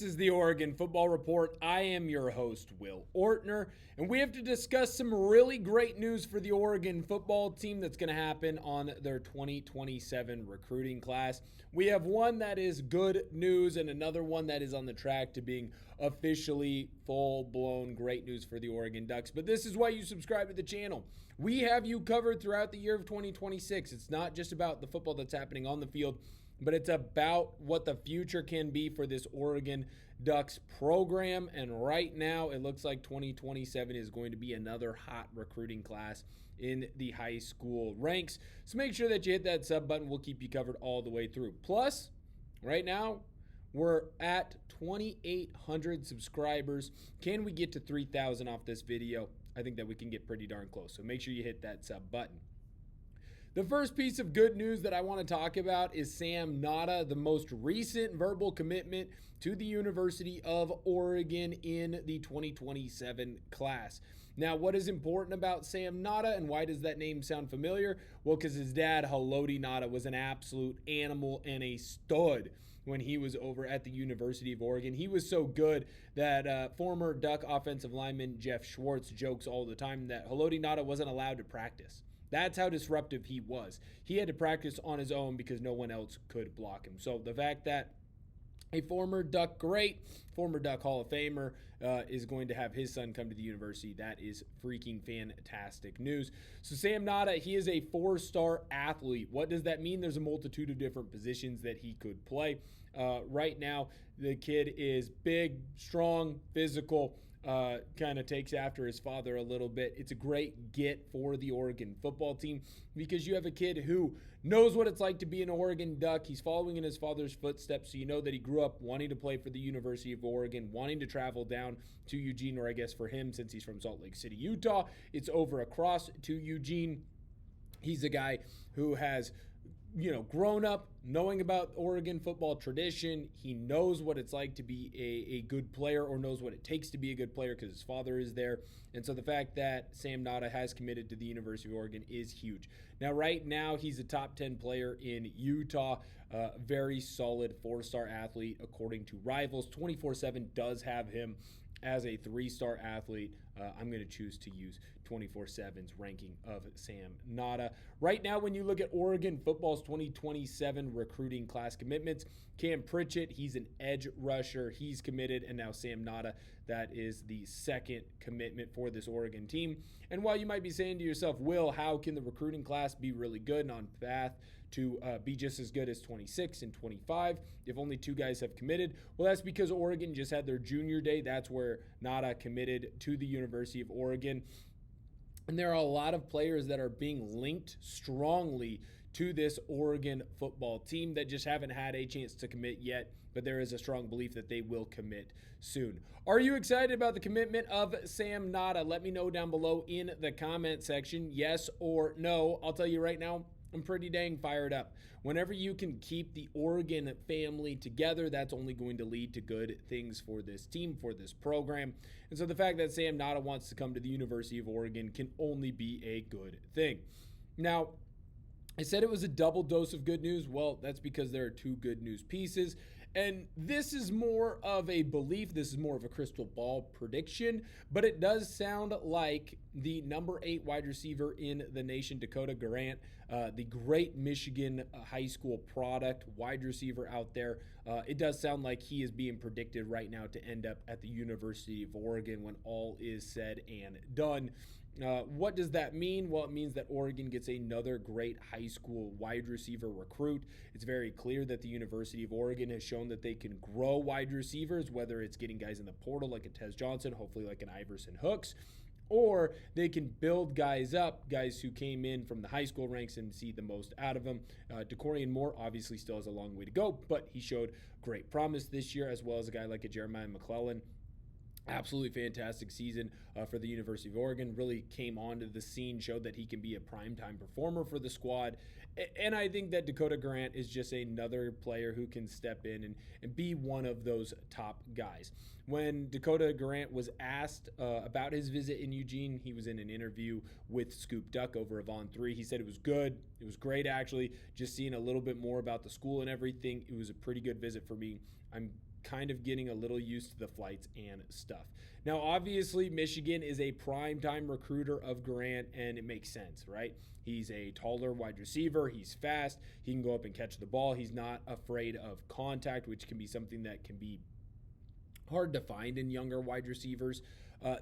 is the Oregon Football Report. I am your host, Will Ortner, and we have to discuss some really great news for the Oregon football team that's going to happen on their 2027 recruiting class. We have one that is good news and another one that is on the track to being officially full-blown great news for the Oregon Ducks. But this is why you subscribe to the channel. We have you covered throughout the year of 2026. It's not just about the football that's happening on the field, but it's about what the future can be for this Oregon Ducks program. And right now, it looks like 2027 is going to be another hot recruiting class in the high school ranks. So make sure that you hit that sub button. We'll keep you covered all the way through. Plus, right now, we're at 2,800 subscribers. Can we get to 3,000 off this video? I think that we can get pretty darn close. So make sure you hit that sub button. The first piece of good news that I want to talk about is Sam Ngata, the most recent verbal commitment to the University of Oregon in the 2027 class. Now, what is important about Sam Ngata and why does that name sound familiar? Well, because his dad, Haloti Ngata, was an absolute animal and a stud when he was over at the University of Oregon. He was so good that former Duck offensive lineman Jeff Schwartz jokes all the time that Haloti Ngata wasn't allowed to practice. That's how disruptive he was. He had to practice on his own because no one else could block him. So the fact that a former Duck great, former Duck Hall of Famer is going to have his son come to the university, that is freaking fantastic news. So Sam Ngata, he is a 4-star athlete. What does that mean? There's a multitude of different positions that he could play. Right now, the kid is big, strong, physical, kind of takes after his father a little bit. It's a great get for the Oregon football team because you have a kid who knows what it's like to be an Oregon Duck. He's following in his father's footsteps, so you know that he grew up wanting to play for the University of Oregon, wanting to travel down to Eugene, or I guess for him, since he's from Salt Lake City, Utah, it's over across to Eugene. He's a guy who has grown up knowing about Oregon football tradition. He knows what it's like to be a good player, or knows what it takes to be a good player because his father is there. And so the fact that Sam Ngata has committed to the University of Oregon is huge. Now, right now, he's a top 10 player in Utah, very solid 4-star athlete according to Rivals. 24/7 does have him as a 3-star athlete. I'm going to choose to use 24/7's ranking of Sam Ngata. Right now, when you look at Oregon football's 2027 recruiting class commitments, Cam Pritchett, he's an edge rusher. He's committed. And now Sam Ngata, that is the second commitment for this Oregon team. And while you might be saying to yourself, Will, how can the recruiting class be really good and on path to be just as good as 26 and 25 if only 2 guys have committed? Well, that's because Oregon just had their junior day. That's where Ngata committed to the University of Oregon. And there are a lot of players that are being linked strongly to this Oregon football team that just haven't had a chance to commit yet, but there is a strong belief that they will commit soon. Are you excited about the commitment of Sam Ngata? Let me know down below in the comment section, yes or no. I'll tell you right now, I'm pretty dang fired up. Whenever you can keep the Oregon family together, that's only going to lead to good things for this team, for this program. And so the fact that Sam Ngata wants to come to the University of Oregon can only be a good thing. Now, I said it was a double dose of good news. Well, that's because there are 2 good news pieces. And this is more of a belief. This is more of a crystal ball prediction. But it does sound like the number 8 wide receiver in the nation, Dakota Guerrant, the great Michigan high school product wide receiver out there. It does sound like he is being predicted right now to end up at the University of Oregon when all is said and done. What does that mean? Well, it means that Oregon gets another great high school wide receiver recruit. It's very clear that the University of Oregon has shown that they can grow wide receivers, whether it's getting guys in the portal like a Tez Johnson, hopefully like an Iverson Hooks, or they can build guys up, guys who came in from the high school ranks and see the most out of them. DeCorian Moore obviously still has a long way to go, but he showed great promise this year, as well as a guy like a Jeremiah McClellan. Absolutely fantastic season for the University of Oregon. Really came onto the scene, showed that he can be a primetime performer for the squad. And I think that Dakota Guerrant is just another player who can step in and be one of those top guys. When Dakota Guerrant was asked about his visit in Eugene, he was in an interview with Scoop Duck over of On3. He said it was good. It was great, actually, just seeing a little bit more about the school and everything. It was a pretty good visit for me. I'm kind of getting a little used to the flights and stuff. Now, obviously, Michigan is a primetime recruiter of Guerrant, and it makes sense, right? He's a taller wide receiver. He's fast. He can go up and catch the ball. He's not afraid of contact, which can be something that can be hard to find in younger wide receivers.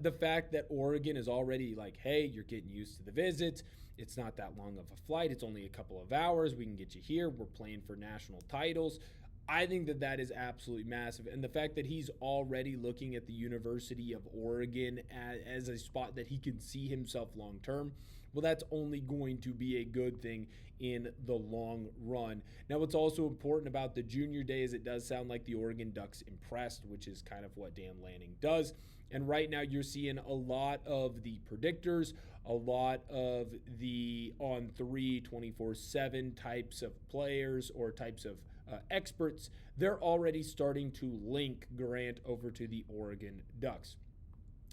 The fact that Oregon is already like, hey, you're getting used to the visits. It's not that long of a flight. It's only a couple of hours. We can get you here. We're playing for national titles. I think that that is absolutely massive. And the fact that he's already looking at the University of Oregon as a spot that he can see himself long term, well, that's only going to be a good thing in the long run. Now, what's also important about the junior day is it does sound like the Oregon Ducks impressed, which is kind of what Dan Lanning does. And right now you're seeing a lot of the predictors, a lot of the On3 24/7 types of players or types of experts. They're already starting to link Guerrant over to the Oregon Ducks.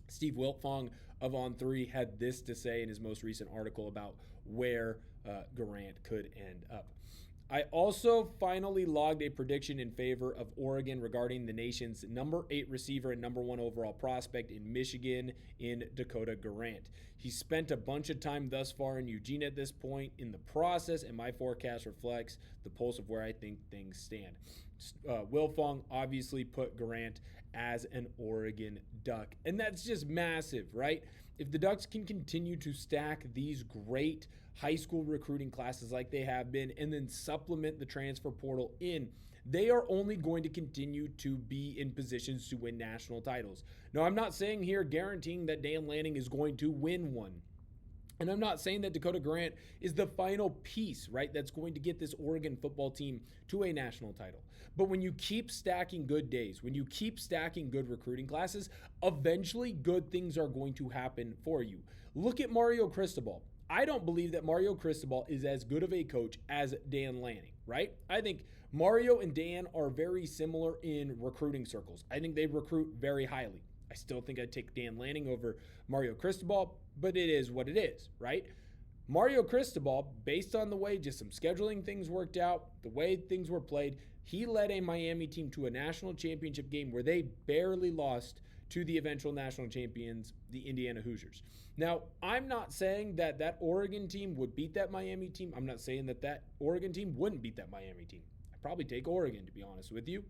Steve Wiltfong of On3 had this to say in his most recent article about where Guerrant could end up. I also finally logged a prediction in favor of Oregon regarding the nation's number 8 receiver and number 1 overall prospect in Michigan in Dakota Guerrant. He spent a bunch of time thus far in Eugene at this point in the process, and my forecast reflects the pulse of where I think things stand. Wiltfong obviously put Guerrant as an Oregon Duck, and that's just massive, right? If the Ducks can continue to stack these great high school recruiting classes like they have been and then supplement the transfer portal in, they are only going to continue to be in positions to win national titles. Now, I'm not saying here guaranteeing that Dan Lanning is going to win one. And I'm not saying that Dakota Guerrant is the final piece, right, that's going to get this Oregon football team to a national title. But when you keep stacking good days, when you keep stacking good recruiting classes, eventually good things are going to happen for you. Look at Mario Cristobal. I don't believe that Mario Cristobal is as good of a coach as Dan Lanning, right? I think Mario and Dan are very similar in recruiting circles. I think they recruit very highly. I still think I'd take Dan Lanning over Mario Cristobal, but it is what it is, right? Mario Cristobal, based on the way just some scheduling things worked out, the way things were played, he led a Miami team to a national championship game where they barely lost to the eventual national champions, the Indiana Hoosiers. Now, I'm not saying that that Oregon team would beat that Miami team. I'm not saying that that Oregon team wouldn't beat that Miami team. I'd probably take Oregon, to be honest with you.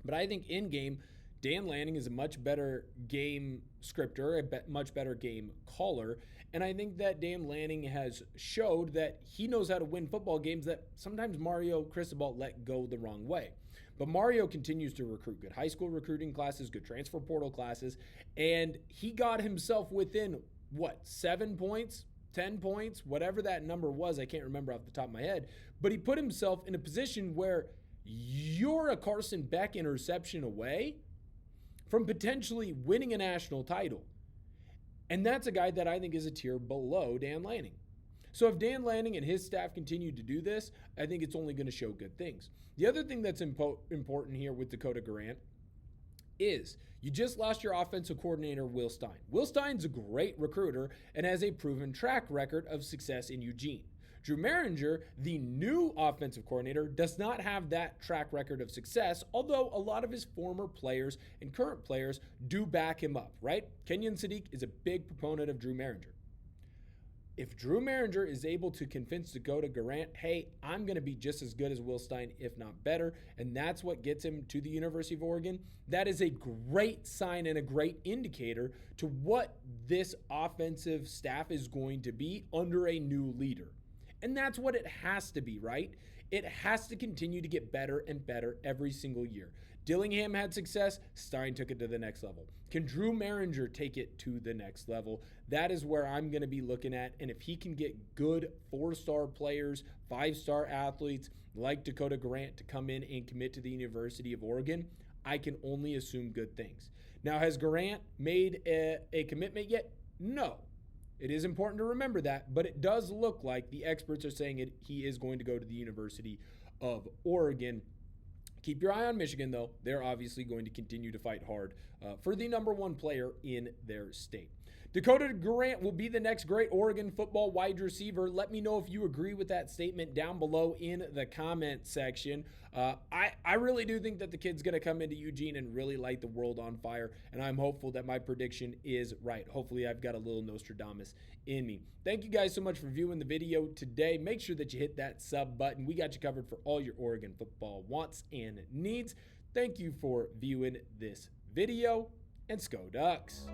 But I think in game, Dan Lanning is a much better game scripter, a much better game caller. And I think that Dan Lanning has showed that he knows how to win football games that sometimes Mario Cristobal let go the wrong way. But Mario continues to recruit good high school recruiting classes, good transfer portal classes, and he got himself within, 7 points, 10 points, whatever that number was, I can't remember off the top of my head, but he put himself in a position where you're a Carson Beck interception away from potentially winning a national title. And that's a guy that I think is a tier below Dan Lanning. So if Dan Lanning and his staff continue to do this, I think it's only going to show good things. The other thing that's important here with Dakota Guerrant is you just lost your offensive coordinator, Will Stein. Will Stein's a great recruiter and has a proven track record of success in Eugene. Drew Maringer, the new offensive coordinator, does not have that track record of success, although a lot of his former players and current players do back him up, right? Kenyon Sadiq is a big proponent of Drew Maringer. If Drew Maringer is able to convince Dakota Guerrant, hey, I'm going to be just as good as Will Stein, if not better, and that's what gets him to the University of Oregon, that is a great sign and a great indicator to what this offensive staff is going to be under a new leader. And that's what it has to be, right? It has to continue to get better and better every single year. Dillingham had success. Stein took it to the next level. Can Drew Maringer take it to the next level? That is where I'm going to be looking at. And if he can get good 4-star players, 5-star athletes like Dakota Guerrant to come in and commit to the University of Oregon, I can only assume good things. Now, has Guerrant made a commitment yet? No. It is important to remember that, but it does look like the experts are saying he is going to go to the University of Oregon. Keep your eye on Michigan, though. They're obviously going to continue to fight hard for the number 1 player in their state. Dakota Guerrant will be the next great Oregon football wide receiver. Let me know if you agree with that statement down below in the comment section. I really do think that the kid's going to come into Eugene and really light the world on fire, and I'm hopeful that my prediction is right. Hopefully, I've got a little Nostradamus in me. Thank you guys so much for viewing the video today. Make sure that you hit that sub button. We got you covered for all your Oregon football wants and needs. Thank you for viewing this video, and Sko Ducks.